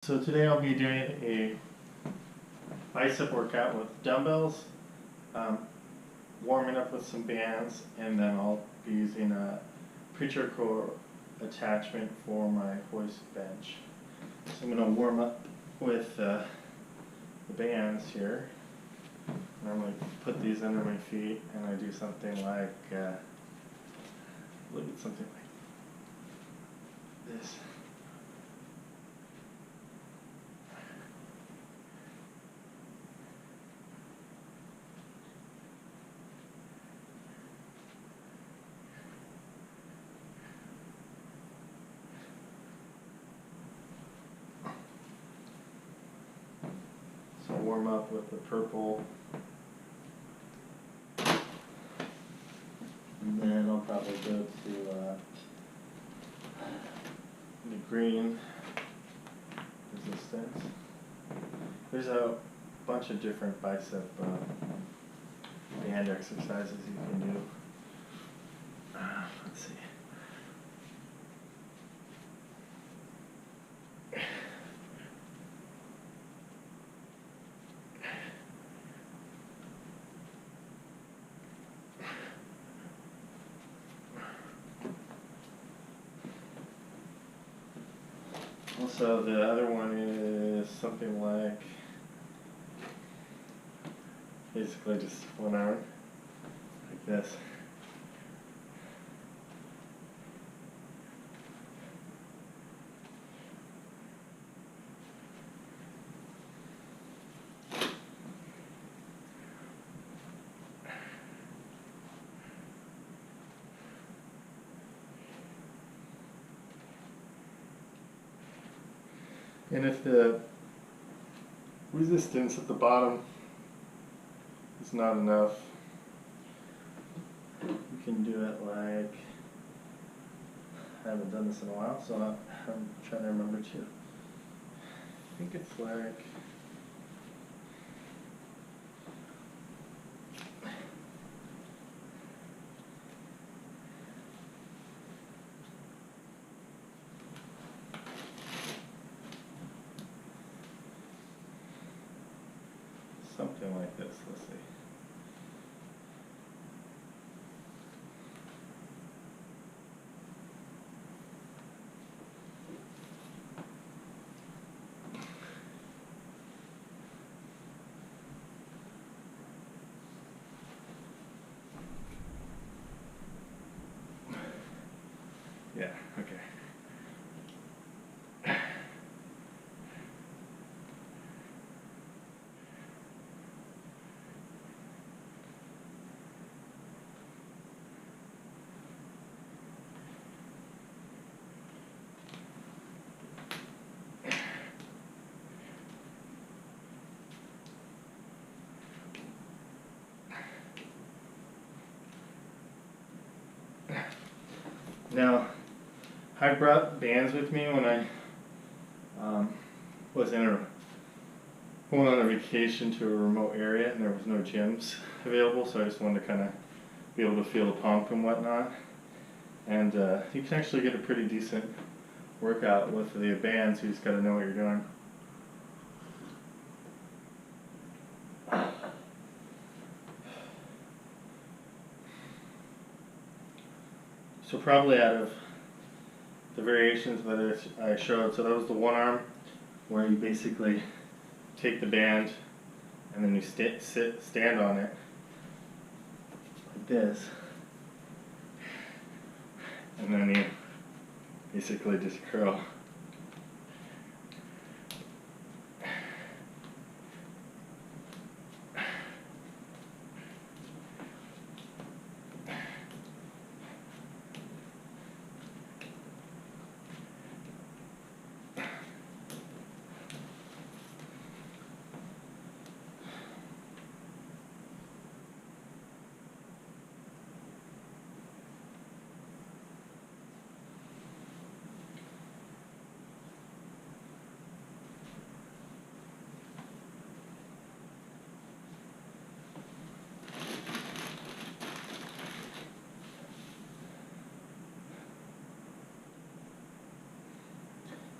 So today I'll be doing a bicep workout with dumbbells, warming up with some bands, and then I'll be using a preacher core attachment for my hoist bench. So I'm going to warm up with the bands here. And I'm going to put these under my feet, and I do something like, look at something like this. So I'll warm up with the purple, and then I'll probably go to the green resistance. There's a bunch of different bicep band exercises you can do. Let's see. Also, the other one is something like basically just one arm, like this. And if the resistance at the bottom is not enough, you can do it like, I haven't done this in a while, so I'm trying to remember too. I think it's like, something like this. Let's see. Yeah, okay. Now, I brought bands with me when I was going on a vacation to a remote area and there was no gyms available, so I just wanted to kind of be able to feel the pump and whatnot. And you can actually get a pretty decent workout with the bands. You just got to know what you're doing. So probably out of the variations that I showed, so that was the one arm where you basically take the band and then you stand on it like this, and then you basically just curl.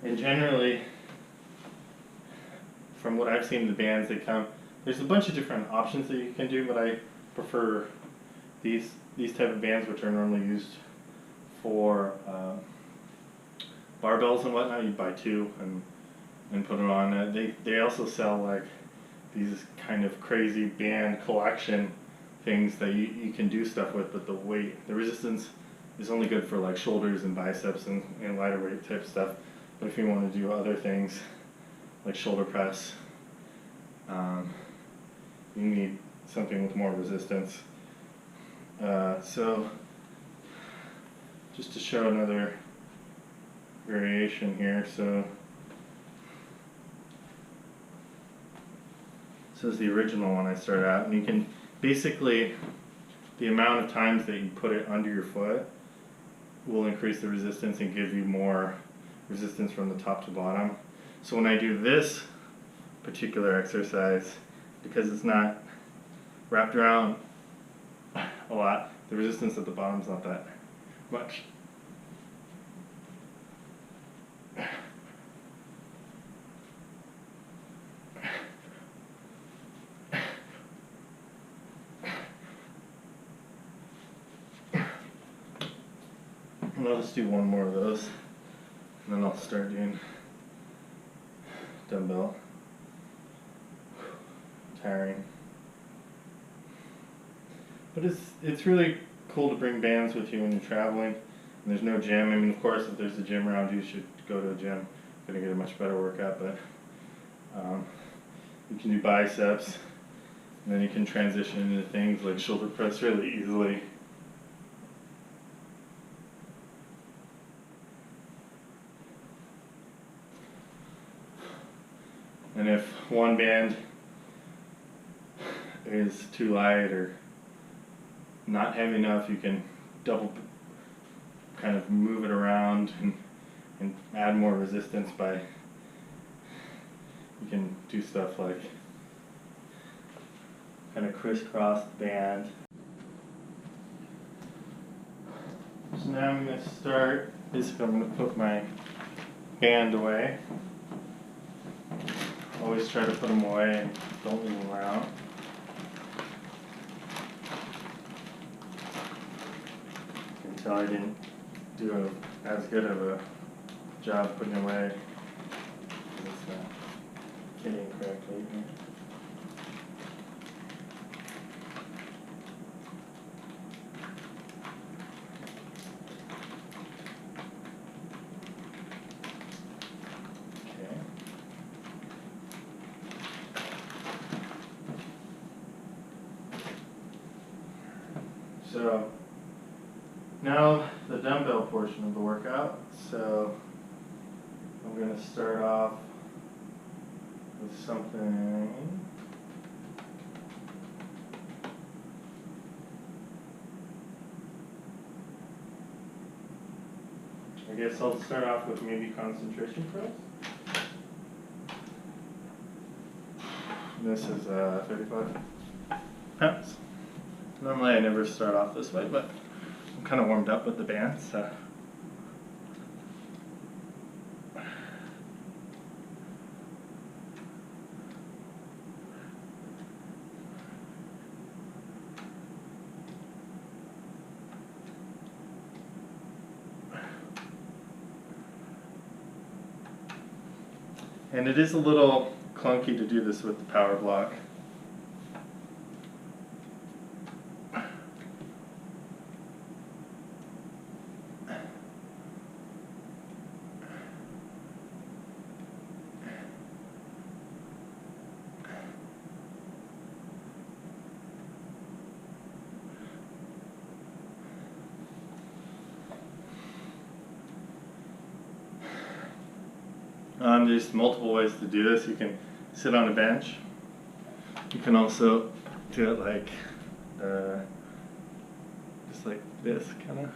And generally, from what I've seen, the bands they come. There's a bunch of different options that you can do, but I prefer these type of bands, which are normally used for barbells and whatnot. You buy two and put it on. They also sell like these kind of crazy band collection things that you can do stuff with, but the resistance is only good for like shoulders and biceps and lighter weight type stuff. But if you want to do other things like shoulder press, you need something with more resistance. So just to show another variation here, so this is the original one I started out, and you can basically, the amount of times that you put it under your foot will increase the resistance and give you more resistance from the top to bottom. So when I do this particular exercise, because it's not wrapped around a lot, the resistance at the bottom is not that much. And I'll just do one more of those, and then I'll start doing dumbbell. Tiring. But it's really cool to bring bands with you when you're traveling, and there's no gym. I mean, of course, if there's a gym around you should go to a gym. You're going to get a much better workout, but you can do biceps, and then you can transition into things like shoulder press really easily. And if one band is too light or not heavy enough, you can double kind of move it around and add more resistance by, you can do stuff like kind of crisscross the band. So now I'm going to start, basically I'm going to put my band away. Always try to put them away and don't leave them around. You can tell I didn't do as good of a job putting it away. It's not fitting correctly. So now the dumbbell portion of the workout. So I'm going to start off with something I guess I'll start off with maybe concentration press. This is 35 pounds. Normally I never start off this way, but I'm kind of warmed up with the band, so. And it is a little clunky to do this with the power block. There's multiple ways to do this. You can sit on a bench. You can also do it like, just like this, kind of.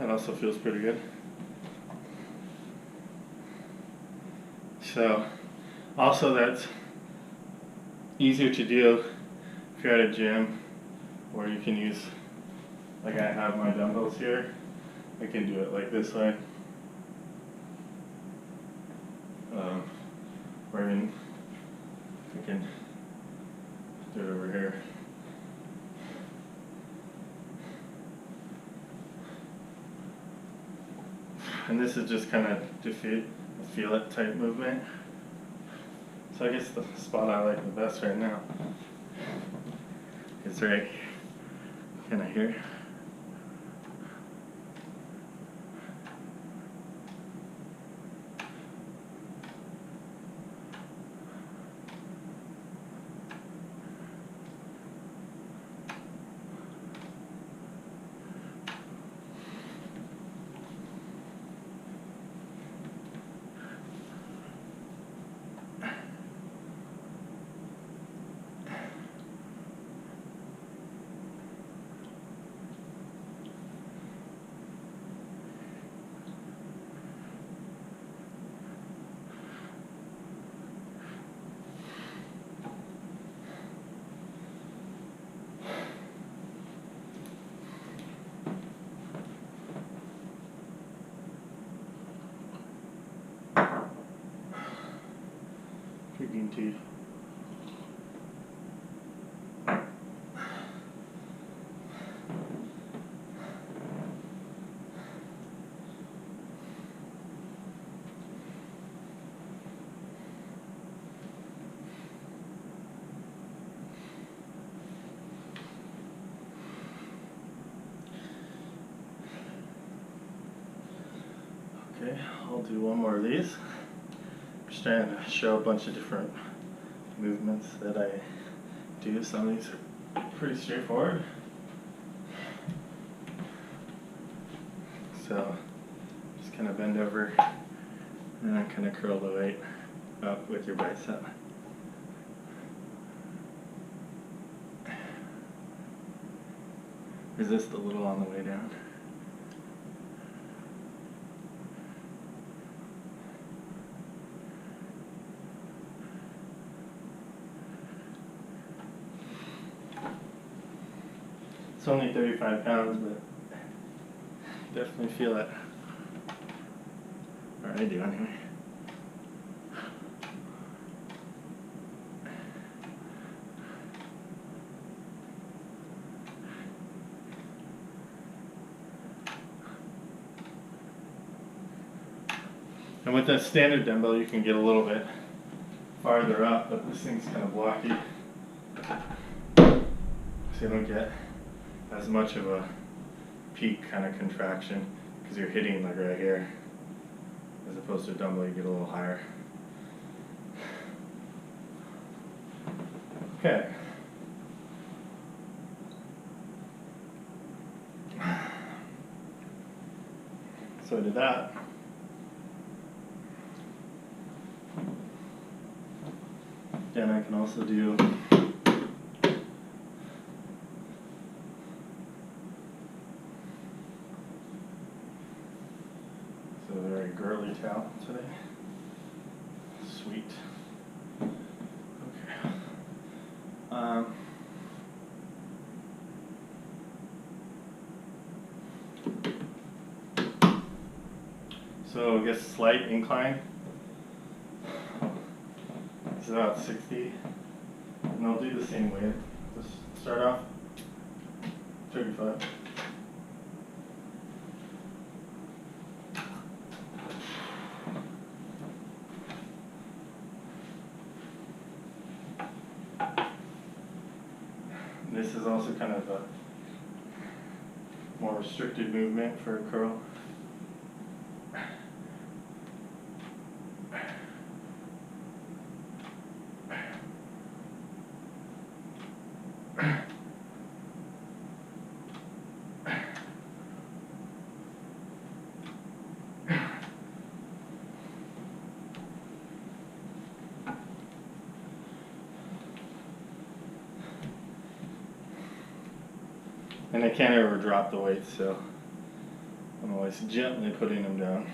That also feels pretty good. So, also that's easier to do if you're at a gym, or you can use, like I have my dumbbells here, I can do it like this way. Or even I can do it over here. And this is just kind of feel it type movement. So I guess the spot I like the best right now is right kind of here. Drinking tea. Okay, I'll do one more of these. I'm just trying to show a bunch of different movements that I do. Some of these are pretty straightforward. So just kind of bend over and then kind of curl the weight up with your bicep. Resist a little on the way down. It's only 35 pounds, but definitely feel it. Or I do anyway. And with a standard dumbbell, you can get a little bit farther up, but this thing's kind of blocky. So you don't get as much of a peak kind of contraction because you're hitting like right here. As opposed to a dumbbell, you get a little higher. Okay. So I did that. Then I can also do a very girly towel today. Sweet. Okay. So I guess slight incline. It's about 60. And I'll do the same way. Just start off 35. This is also kind of a more restricted movement for a curl. And I can't ever drop the weight, so I'm always gently putting them down.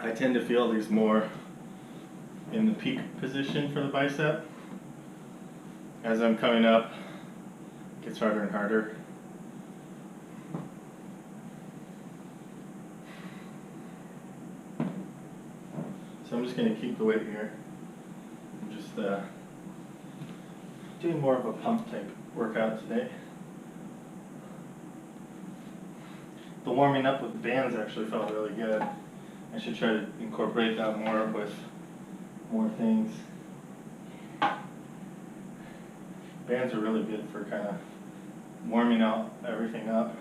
I tend to feel these more in the peak position for the bicep. As I'm coming up, it gets harder and harder. So I'm just going to keep the weight here. I'm just doing more of a pump type workout today. The warming up with bands actually felt really good. I should try to incorporate that more with more things. Bands are really good for kind of warming out everything up.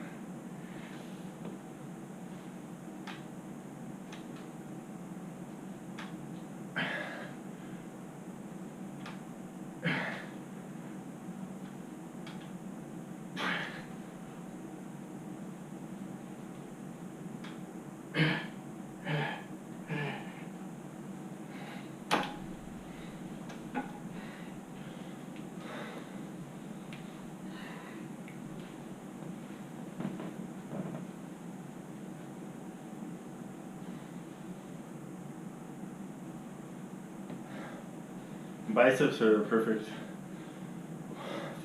Biceps are the perfect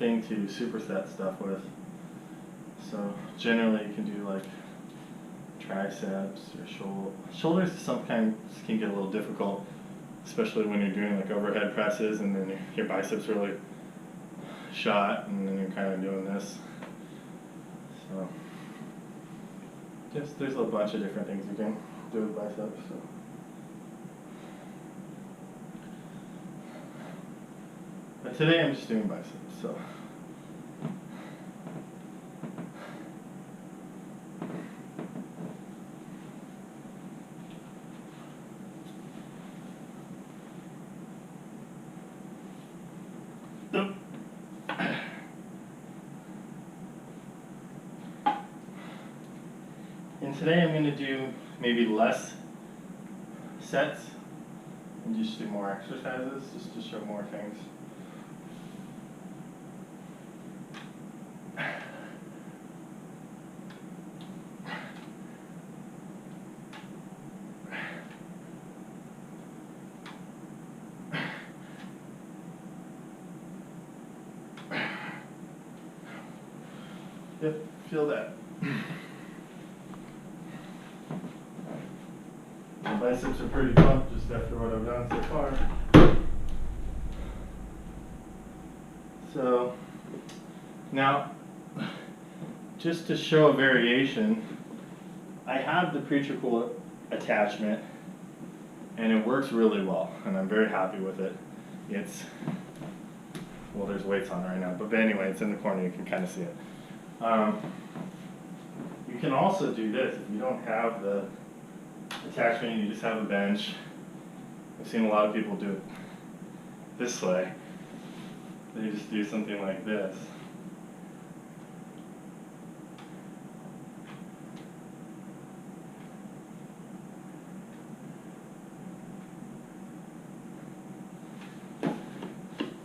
thing to superset stuff with. So generally you can do like triceps or shoulders. Sometimes can get a little difficult, especially when you're doing like overhead presses and then your biceps really shot and then you're kind of doing this. So just there's a bunch of different things you can do with biceps. So. But today I'm just doing biceps, so. And today I'm going to do maybe less sets and just do more exercises, just to show more things. Yep, feel that. My biceps are pretty pumped just after what I've done so far. So, now, just to show a variation, I have the preacher core attachment and it works really well and I'm very happy with it. It's, well, there's weights on right now, but anyway, it's in the corner, you can kind of see it. You can also do this if you don't have the attachment, you just have a bench. I've seen a lot of people do it this way. They just do something like this.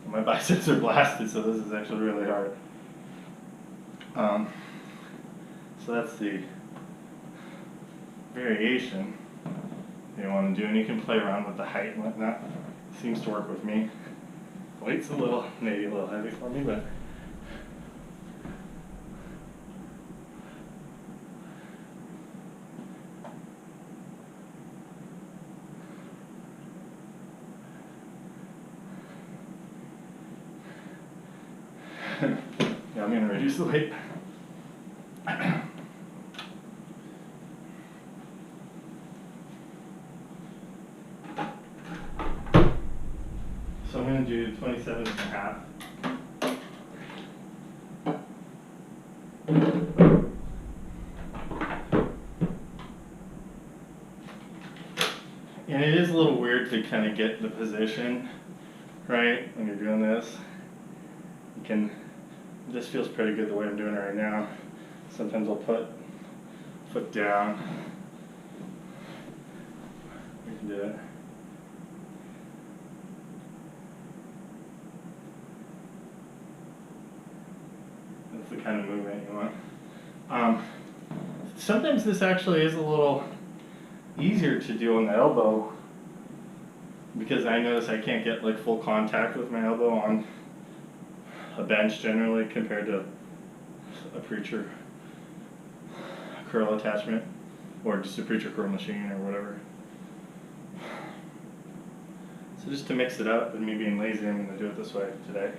My biceps are blasted, so this is actually really hard. So that's the variation you want to do, and you can play around with the height and whatnot. Seems to work with me. Weight's maybe a little heavy for me, but yeah, I'm going to reduce the weight. So I'm going to do 27.5. And it is a little weird to kind of get the position right when you're doing this. This feels pretty good the way I'm doing it right now. Sometimes I'll put foot down. We can do it. That's the kind of movement you want. Sometimes this actually is a little easier to do on the elbow because I notice I can't get like full contact with my elbow on a bench generally compared to a preacher curl attachment or just a preacher curl machine or whatever. So just to mix it up and me being lazy, I'm going to do it this way today.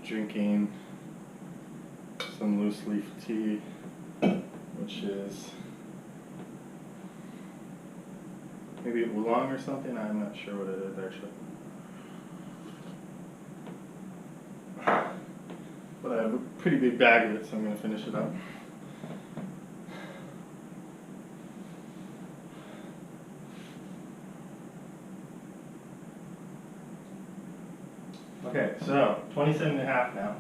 Drinking some loose leaf tea, which is maybe oolong or something. I'm not sure what it is actually. But I have a pretty big bag of it, so I'm going to finish it up. Okay, so 27.5 now.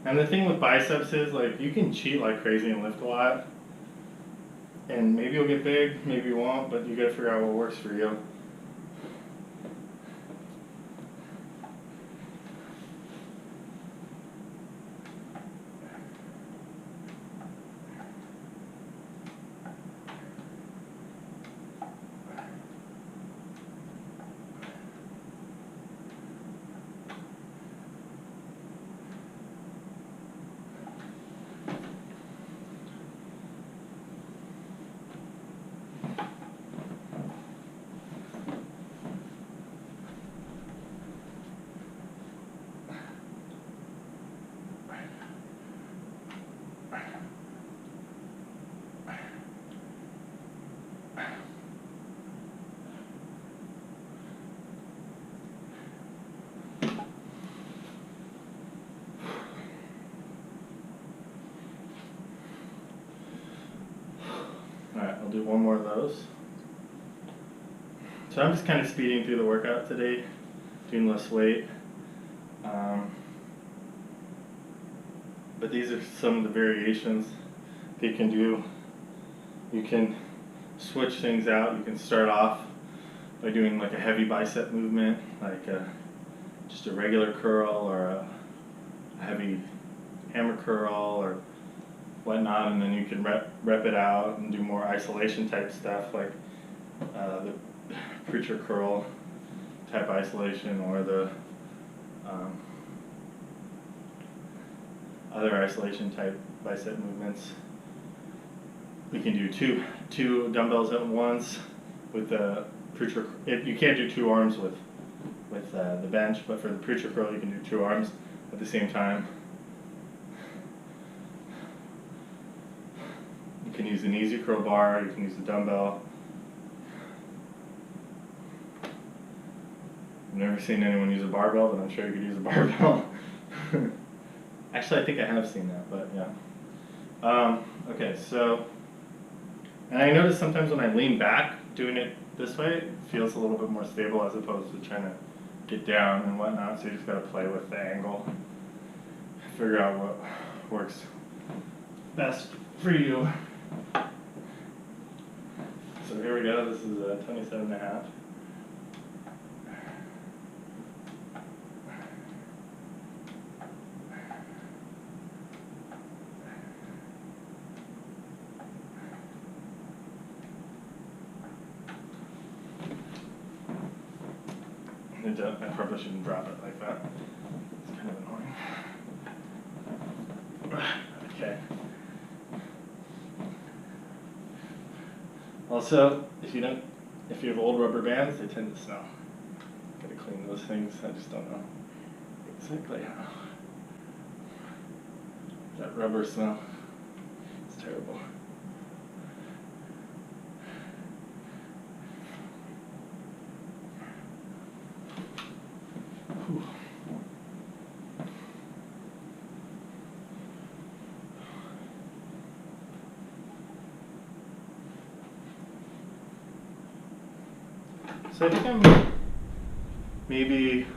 And the thing with biceps is like you can cheat like crazy and lift a lot. And maybe you'll get big, maybe you won't, but you gotta figure out what works for you. Alright, I'll do one more of those. So I'm just kind of speeding through the workout today, doing less weight. But these are some of the variations that you can do. You can switch things out. You can start off by doing like a heavy bicep movement, like just a regular curl or a heavy hammer curl or whatnot, and then you can rep it out and do more isolation type stuff like the preacher curl type isolation or the other isolation type bicep movements. We can do two dumbbells at once with the preacher. You can't do two arms with the bench, but for the preacher curl you can do two arms at the same time. You can use an easy curl bar, you can use a dumbbell. I've never seen anyone use a barbell, but I'm sure you could use a barbell. Actually, I think I have seen that, but yeah. Okay, so, and I notice sometimes when I lean back, doing it this way, it feels a little bit more stable as opposed to trying to get down and whatnot, so you just gotta play with the angle. Figure out what works best for you. So here we go, this is a 27.5. I probably shouldn't drop it like that. It's kind of annoying. Okay. Also, if you have old rubber bands, they tend to smell. Gotta clean those things. I just don't know exactly how. That rubber smell. It's terrible. So I think I'm maybe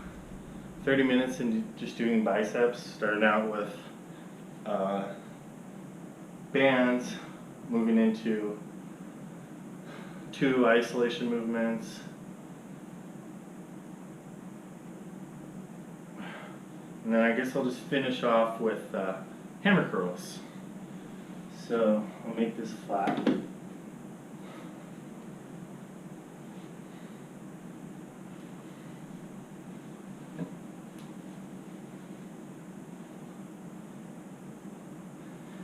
30 minutes into just doing biceps, starting out with bands, moving into 2 isolation movements, and then I guess I'll just finish off with hammer curls. So I'll make this flat.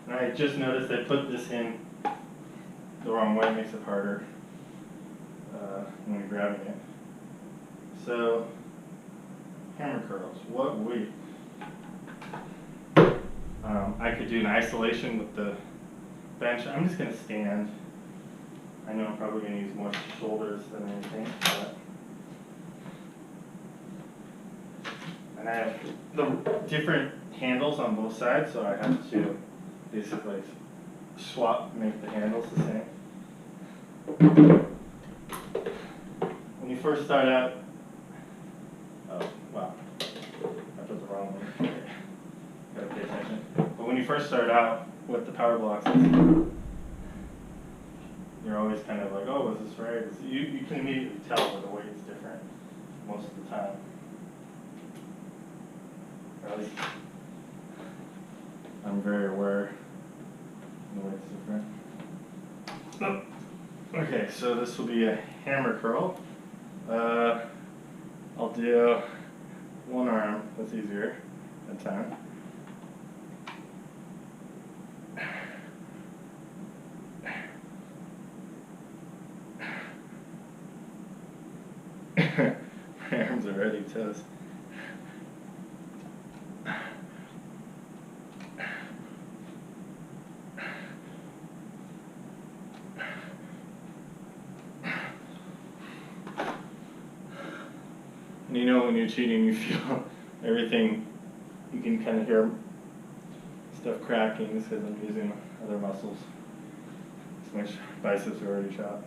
And I just noticed I put this in the wrong way, it makes it harder when you're grabbing it. So, hammer curls, what weight? I could do an isolation with the bench. I'm just going to stand. I know I'm probably going to use more shoulders than anything. And I have the different handles on both sides, so I have to basically swap, make the handles the same. When you first start out, oh, wow, I put the wrong one. Gotta pay attention. But when you first start out with the power blocks, you're always kind of like, oh, is this right? You can immediately tell where the weight's different most of the time. Or at least I'm very aware the weight's different. Oh. Okay, so this will be a hammer curl. I'll do one arm, that's easier at a time. My arms are already toast. And you know when you're cheating, you feel everything, you can kind of hear stuff cracking because I'm using other muscles. So my biceps are already shot.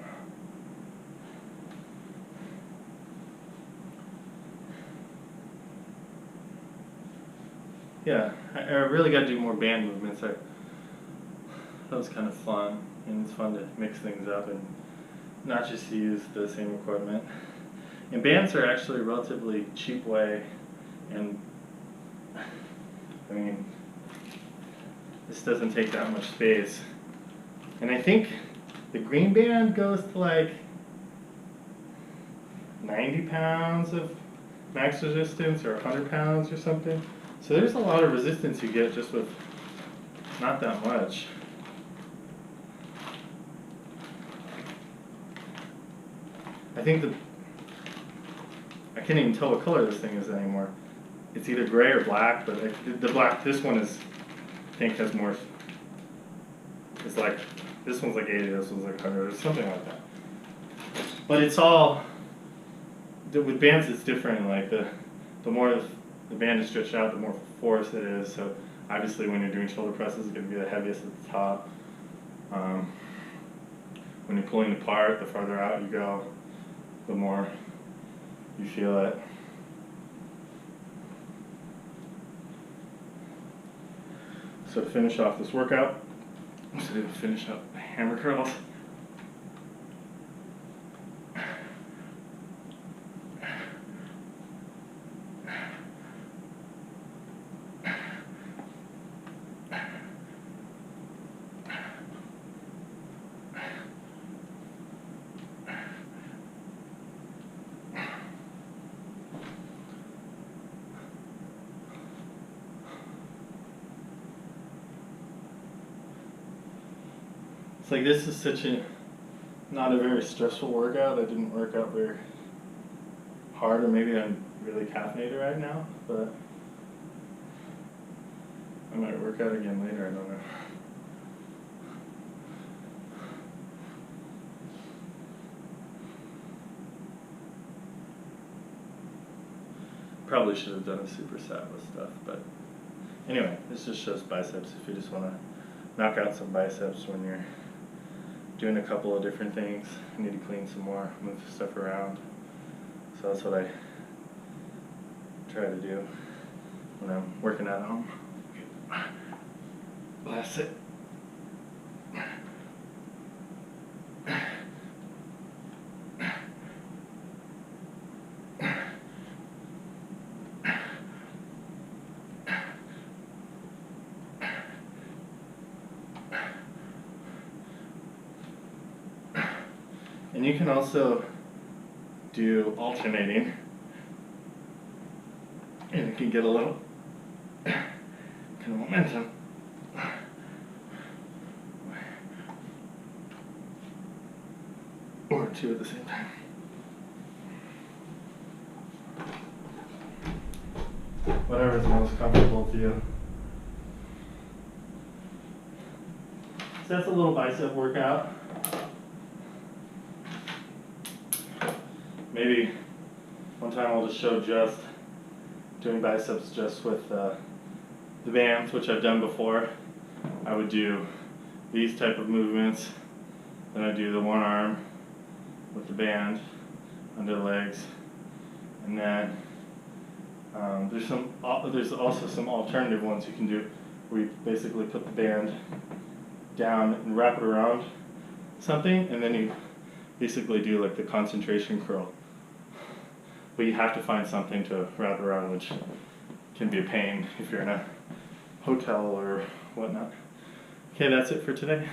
Yeah, I really got to do more band movements. That was kind of fun, and it's fun to mix things up and not just use the same equipment. And bands are actually a relatively cheap way, and I mean, this doesn't take that much space. And I think the green band goes to like 90 pounds of max resistance or 100 pounds or something. So there's a lot of resistance you get just with not that much. I think I can't even tell what color this thing is anymore. It's either gray or black, but the black, this one is, I think has more, it's like, this one's like 80, this one's like 100, or something like that. But it's all, with bands it's different, like the more the band is stretched out, the more force it is, so obviously when you're doing shoulder presses, it's going to be the heaviest at the top. When you're pulling apart, the farther out you go, the more you feel it. So to finish off this workout, I'm just going to finish up hammer curls. It's like this is such not a very stressful workout. I didn't work out very hard, or maybe I'm really caffeinated right now, but I might work out again later, I don't know. Probably should have done a superset with stuff, but anyway, this just shows biceps if you just want to knock out some biceps when you're doing a couple of different things. I need to clean some more, move stuff around. So that's what I try to do when I'm working at home. Blast it. And you can also do alternating, and it can get a little kind of momentum. Or two at the same time. Whatever is most comfortable to you. So that's a little bicep workout. Maybe one time I'll just show just doing biceps just with the bands, which I've done before. I would do these type of movements, then I do the one arm with the band under the legs, and then there's also some alternative ones you can do where you basically put the band down and wrap it around something, and then you basically do like the concentration curl. But you have to find something to wrap around, which can be a pain if you're in a hotel or whatnot. Okay, that's it for today.